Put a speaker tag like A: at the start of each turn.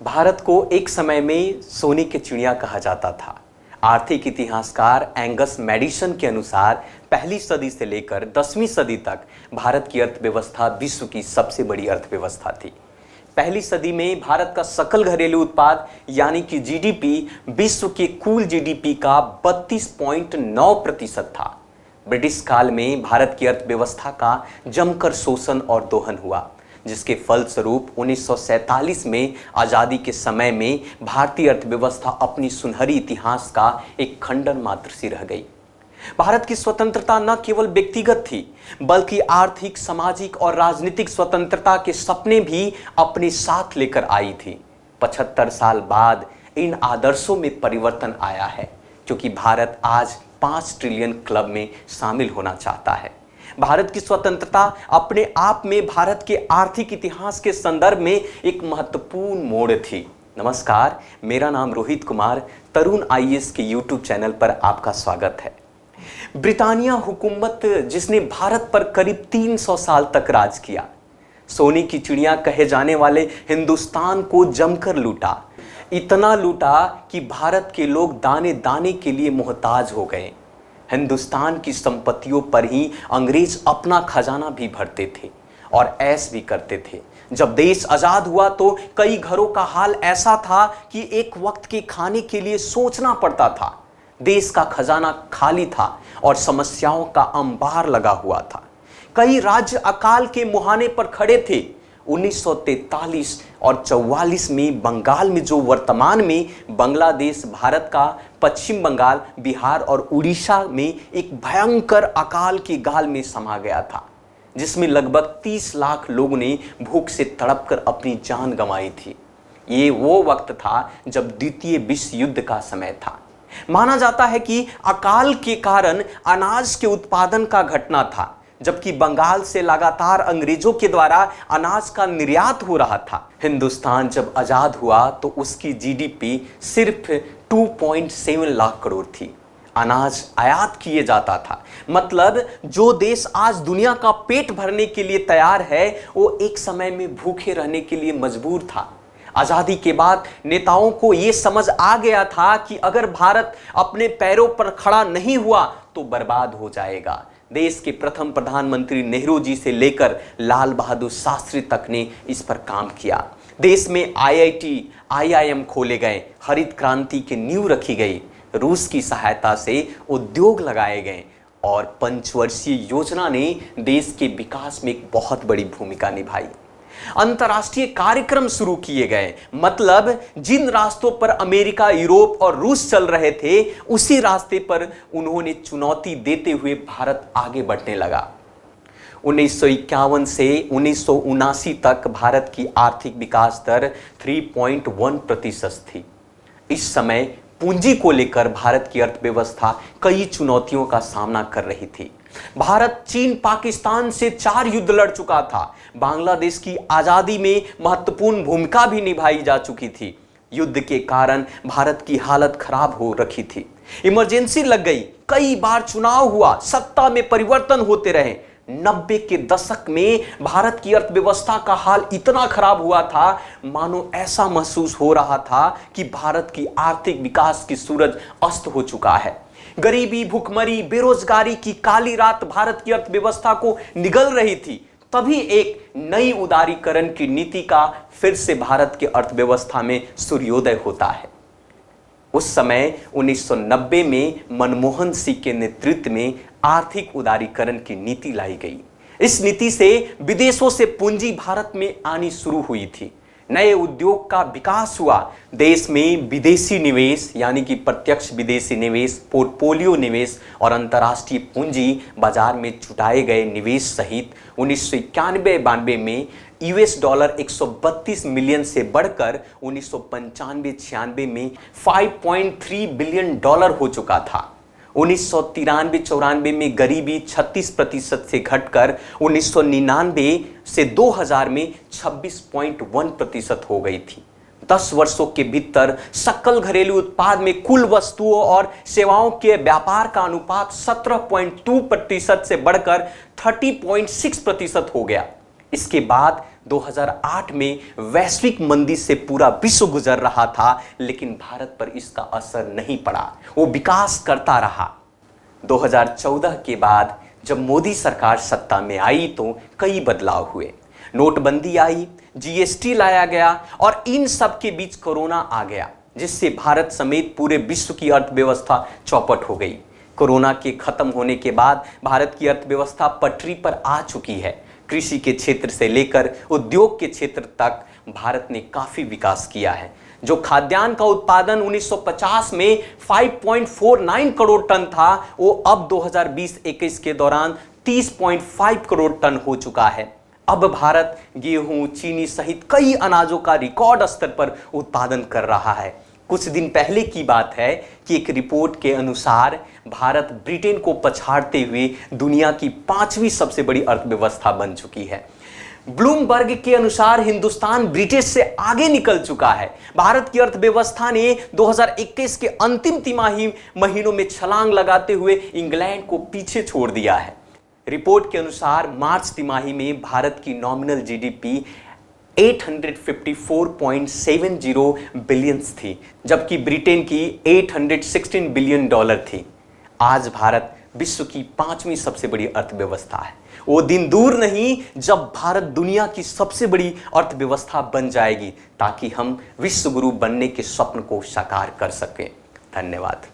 A: भारत को एक समय में सोने की चिड़िया कहा जाता था। आर्थिक इतिहासकार एंगस मैडिसन के अनुसार पहली सदी से लेकर 10वीं सदी तक भारत की अर्थव्यवस्था विश्व की सबसे बड़ी अर्थव्यवस्था थी। पहली सदी में भारत का सकल घरेलू उत्पाद यानी कि जीडीपी विश्व के कुल जीडीपी का 32.9% था। ब्रिटिश काल में भारत की अर्थव्यवस्था का जमकर शोषण और दोहन हुआ, जिसके फलस्वरूप 1947 में आज़ादी के समय में भारतीय अर्थव्यवस्था अपनी सुनहरी इतिहास का एक खंडन मात्र सी रह गई। भारत की स्वतंत्रता न केवल व्यक्तिगत थी, बल्कि आर्थिक, सामाजिक और राजनीतिक स्वतंत्रता के सपने भी अपने साथ लेकर आई थी। 75 साल बाद इन आदर्शों में परिवर्तन आया है, क्योंकि भारत आज 5 ट्रिलियन क्लब में शामिल होना चाहता है। भारत की स्वतंत्रता अपने आप में भारत के आर्थिक इतिहास के संदर्भ में एक महत्वपूर्ण मोड़ थी। नमस्कार, मेरा नाम रोहित कुमार, तरुण आईएएस के यूट्यूब चैनल पर आपका स्वागत है। ब्रिटानिया हुकूमत जिसने भारत पर करीब 300 साल तक राज किया, सोने की चिड़िया कहे जाने वाले हिंदुस्तान को जमकर लूटा। इतना लूटा कि भारत के लोग दाने दाने के लिए मोहताज हो गए। हिंदुस्तान की संपत्तियों पर ही अंग्रेज अपना खजाना भी भरते थे और ऐश भी करते थे। जब देश आजाद हुआ तो कई घरों का हाल ऐसा था कि एक वक्त के खाने के लिए सोचना पड़ता था। देश का खजाना खाली था और समस्याओं का अंबार लगा हुआ था। कई राज्य अकाल के मुहाने पर खड़े थे। 1943 और 44 में बंगाल में, जो वर्तमान में बांग्लादेश भारत का पश्चिम बंगाल, बिहार और उड़ीसा में एक भयंकर अकाल के गाल में समा गया था, जिसमें लगभग 30 लाख लोगों ने भूख से तड़पकर अपनी जान गंवाई थी। ये वो वक्त था जब द्वितीय विश्व युद्ध का समय था। माना जाता है कि अकाल के कारण अनाज के उत्पादन का घटना था, जबकि बंगाल से लगातार अंग्रेजों के द्वारा अनाज का निर्यात हो रहा था। हिंदुस्तान जब आजाद हुआ तो उसकी जीडीपी सिर्फ 2.7 लाख करोड़ थी। अनाज आयात किए जाता था। मतलब जो देश आज दुनिया का पेट भरने के लिए तैयार है, वो एक समय में भूखे रहने के लिए मजबूर था। आजादी के बाद नेताओं को यह समझ आ गया था कि अगर भारत अपने पैरों पर खड़ा नहीं हुआ तो बर्बाद हो जाएगा। देश के प्रथम प्रधानमंत्री नेहरू जी से लेकर लाल बहादुर शास्त्री तक ने इस पर काम किया। देश में आईआईटी, आईआईएम खोले गए, हरित क्रांति की नींव रखी गई, रूस की सहायता से उद्योग लगाए गए और पंचवर्षीय योजना ने देश के विकास में एक बहुत बड़ी भूमिका निभाई। अंतर्राष्ट्रीय कार्यक्रम शुरू किए गए। मतलब जिन रास्तों पर अमेरिका, यूरोप और रूस चल रहे थे, उसी रास्ते पर उन्होंने चुनौती देते हुए भारत आगे बढ़ने लगा। 1951 से 1979 तक भारत की आर्थिक विकास दर 3.1% थी। इस समय पूंजी को लेकर भारत की अर्थव्यवस्था कई चुनौतियों का सामना कर रही थी। भारत चीन, पाकिस्तान से 4 युद्ध लड़ चुका था। बांग्लादेश की आजादी में महत्वपूर्ण भूमिका भी निभाई जा चुकी थी। युद्ध के कारण भारत की हालत खराब हो रखी थी। इमरजेंसी लग गई, कई बार चुनाव हुआ, सत्ता में परिवर्तन होते रहे। 90 के दशक में भारत की अर्थव्यवस्था का हाल इतना खराब हुआ था, मानो ऐसा महसूस हो रहा था कि भारत की आर्थिक विकास की सूरज अस्त हो चुका है। गरीबी, भुखमरी, बेरोजगारी की काली रात भारत की अर्थव्यवस्था को निगल रही थी। तभी एक नई उदारीकरण की नीति का फिर से भारत की अर्थव्यवस्था में सूर्योदय होता है। उस समय 1990 में मनमोहन सिंह के नेतृत्व में आर्थिक उदारीकरण की नीति लाई गई। इस नीति से विदेशों से पूंजी भारत में आनी शुरू हुई थी। नए उद्योग का विकास हुआ। देश में विदेशी निवेश यानी कि प्रत्यक्ष विदेशी निवेश, पोर्टफोलियो निवेश और अंतर्राष्ट्रीय पूंजी बाजार में जुटाए गए निवेश सहित 1991-92 में यूएस डॉलर 132 मिलियन से बढ़कर 1995-96 में 5.3 बिलियन डॉलर हो चुका था। 1993-94 में गरीबी 36% से घटकर 1999 से 2000 में 26.1% हो गई थी। 10 वर्षों के भीतर सकल घरेलू उत्पाद में कुल वस्तुओं और सेवाओं के व्यापार का अनुपात 17.2% से बढ़कर 30.6% हो गया। इसके बाद 2008 में वैश्विक मंदी से पूरा विश्व गुजर रहा था, लेकिन भारत पर इसका असर नहीं पड़ा, वो विकास करता रहा। 2014 के बाद जब मोदी सरकार सत्ता में आई तो कई बदलाव हुए। नोटबंदी आई, जीएसटी लाया गया और इन सब के बीच कोरोना आ गया, जिससे भारत समेत पूरे विश्व की अर्थव्यवस्था चौपट हो गई। कोरोना के खत्म होने के बाद भारत की अर्थव्यवस्था पटरी पर आ चुकी है। कृषि के क्षेत्र से लेकर उद्योग के क्षेत्र तक भारत ने काफी विकास किया है। जो खाद्यान्न का उत्पादन 1950 में 5.49 करोड़ टन था, वो अब 2020-21 के दौरान 30.5 करोड़ टन हो चुका है। अब भारत गेहूं, चीनी सहित कई अनाजों का रिकॉर्ड स्तर पर उत्पादन कर रहा है। कुछ दिन पहले की बात है कि एक रिपोर्ट के अनुसार भारत ब्रिटेन को पछाड़ते हुए दुनिया की 5वीं सबसे बड़ी अर्थव्यवस्था बन चुकी है। ब्लूमबर्ग के अनुसार हिंदुस्तान ब्रिटेन से आगे निकल चुका है। भारत की अर्थव्यवस्था ने 2021 के अंतिम तिमाही महीनों में छलांग लगाते हुए इंग्लैंड को पीछे छोड़ दिया है। रिपोर्ट के अनुसार मार्च तिमाही में भारत की नॉमिनल जीडीपी 854.70 बिलियन थी, जबकि ब्रिटेन की 816 बिलियन डॉलर थी। आज भारत विश्व की 5वीं सबसे बड़ी अर्थव्यवस्था है। वो दिन दूर नहीं जब भारत दुनिया की सबसे बड़ी अर्थव्यवस्था बन जाएगी, ताकि हम विश्व गुरु बनने के स्वप्न को साकार कर सकें। धन्यवाद।